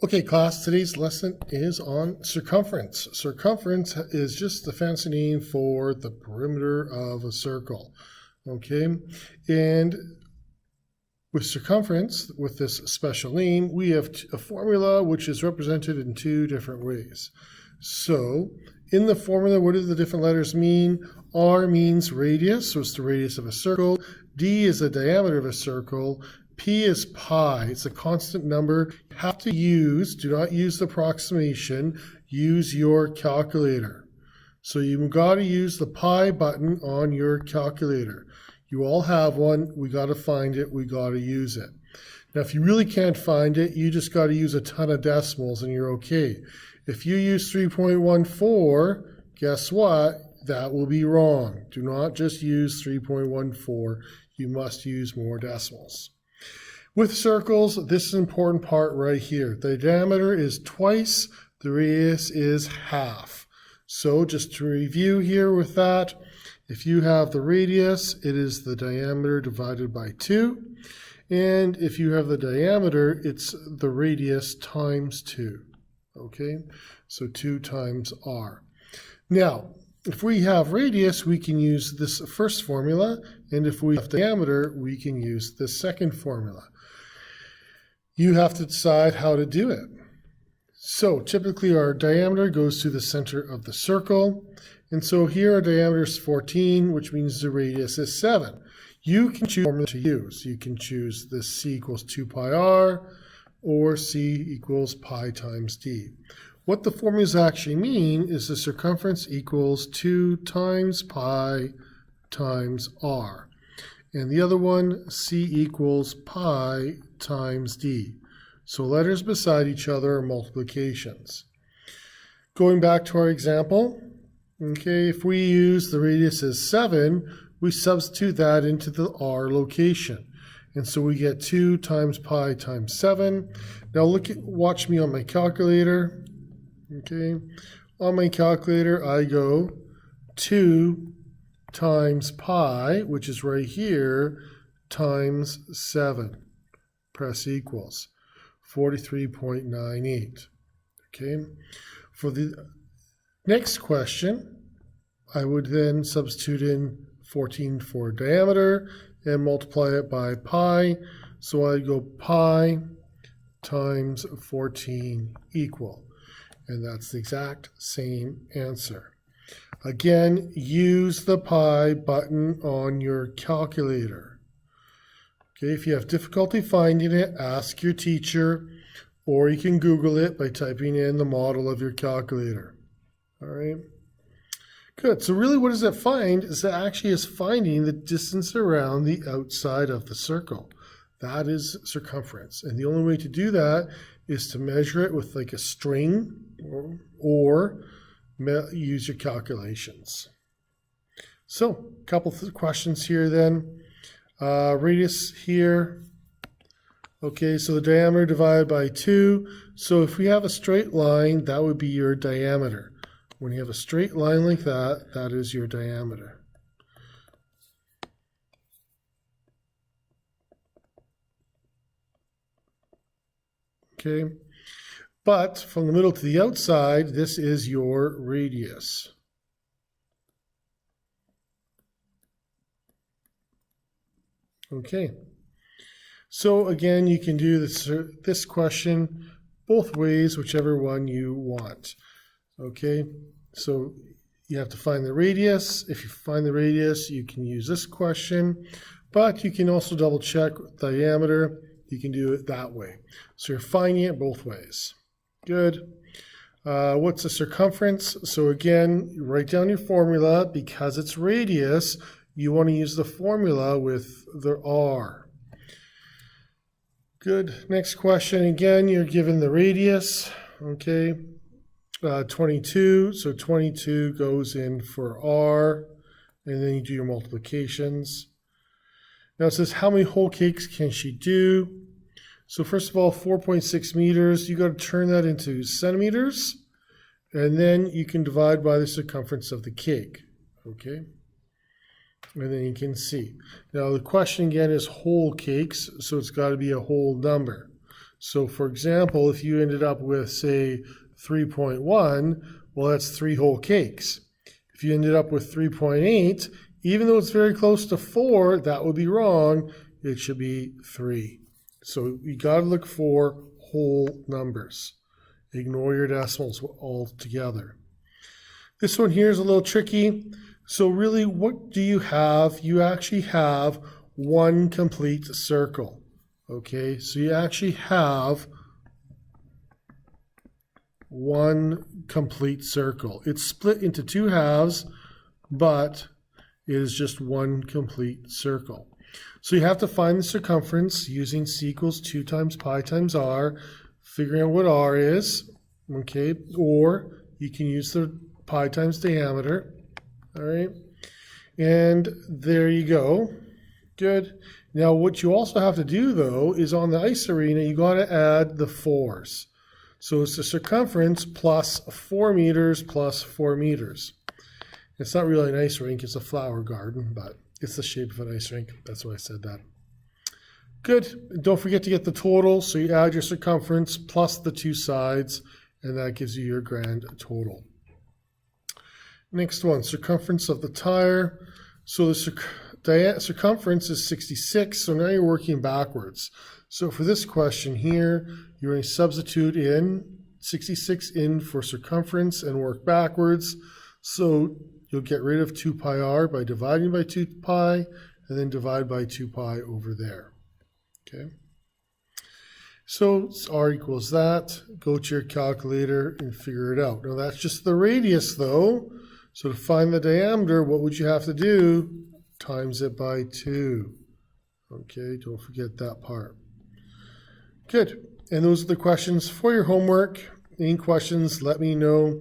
Okay, class, today's lesson is on circumference. Circumference is just the fancy name for the perimeter of a circle. Okay, and with circumference, with this special name, we have a formula which is represented in two different ways. So, in the formula, what do the different letters mean? R means radius, so it's the radius of a circle. D is the diameter of a circle. P is pi. It's a constant number. You have to use, do not use the approximation, use your calculator. So you've got to use the pi button on your calculator. You all have one. We got to find it. We got to use it. Now, if you really can't find it, you just got to use a ton of decimals and you're okay. If you use 3.14, guess what? That will be wrong. Do not just use 3.14. You must use more decimals. With circles, this is an important part right here. The diameter is twice, the radius is half. So just to review here with that, if you have the radius, it is the diameter divided by 2. And if you have the diameter, it's the radius times 2. Okay, so 2 times r. Now, if we have radius, we can use this first formula. And if we have diameter, we can use the second formula. You have to decide how to do it. So typically our diameter goes to the center of the circle. And so here our diameter is 14, which means the radius is 7. You can choose formula to use. You can choose this c equals 2 pi r or c equals pi times d. What the formulas actually mean is the circumference equals 2 times pi times r. And the other one, c equals pi times d. So letters beside each other are multiplications. Going back to our example, okay, if we use the radius as 7, we substitute that into the r location. And so we get 2 times pi times 7. Now watch me on my calculator. Okay, on my calculator I go 2 times pi, which is right here, times 7. Press equals 43.98. Okay. For the next question, I would then substitute in 14 for diameter and multiply it by pi. So I go pi times 14 equal. And that's the exact same answer. Again, use the pi button on your calculator. Okay, if you have difficulty finding it, ask your teacher, or you can Google it by typing in the model of your calculator. All right. Good. So really what does it find is that actually is finding the distance around the outside of the circle. That is circumference. And the only way to do that is to measure it with like a string or use your calculations. So a couple of questions here then. Radius here. Okay, so the diameter divided by 2. So if we have a straight line, that would be your diameter. When you have a straight line like that, that is your diameter. Okay, but from the middle to the outside, this is your radius. Okay, so again, you can do this question both ways, whichever one you want. Okay, so you have to find the radius. If you find the radius, you can use this question, but you can also double check diameter. You can do it that way. So you're finding it both ways. Good. What's the circumference? So again, you write down your formula. Because it's radius, you want to use the formula with the r. Good. Next question. Again, you're given the radius. Okay. 22. So 22 goes in for r. And then you do your multiplications. Now it says, how many whole cakes can she do? So first of all, 4.6 meters, you got to turn that into centimeters, and then you can divide by the circumference of the cake, okay? And then you can see. Now the question again is whole cakes, so it's got to be a whole number. So for example, if you ended up with, say, 3.1, well, that's 3 whole cakes. If you ended up with 3.8, even though it's very close to 4, that would be wrong. It should be 3. So you got to look for whole numbers. Ignore your decimals altogether. This one here is a little tricky. So really, what do you have? You actually have one complete circle. Okay, so you actually have one complete circle. It's split into 2 halves, but it is just one complete circle. So you have to find the circumference using c equals 2 times pi times r, figuring out what r is, okay, or you can use the pi times diameter, all right, and there you go. Good. Now what you also have to do, though, is on the ice arena, you got to add the 4s. So it's the circumference plus 4 meters plus 4 meters. It's not really an ice rink, it's a flower garden, but it's the shape of an ice rink. That's why I said that. Good. Don't forget to get the total. So you add your circumference plus the 2 sides, and that gives you your grand total. Next one, circumference of the tire. So the circumference is 66, so now you're working backwards. So for this question here, you're going to substitute in 66 in for circumference and work backwards. So you'll get rid of 2 pi r by dividing by 2 pi, and then divide by 2 pi over there. Okay. So r equals that. Go to your calculator and figure it out. Now that's just the radius, though. So to find the diameter, what would you have to do? Times it by 2. Okay, don't forget that part. Good. And those are the questions for your homework. Any questions, let me know.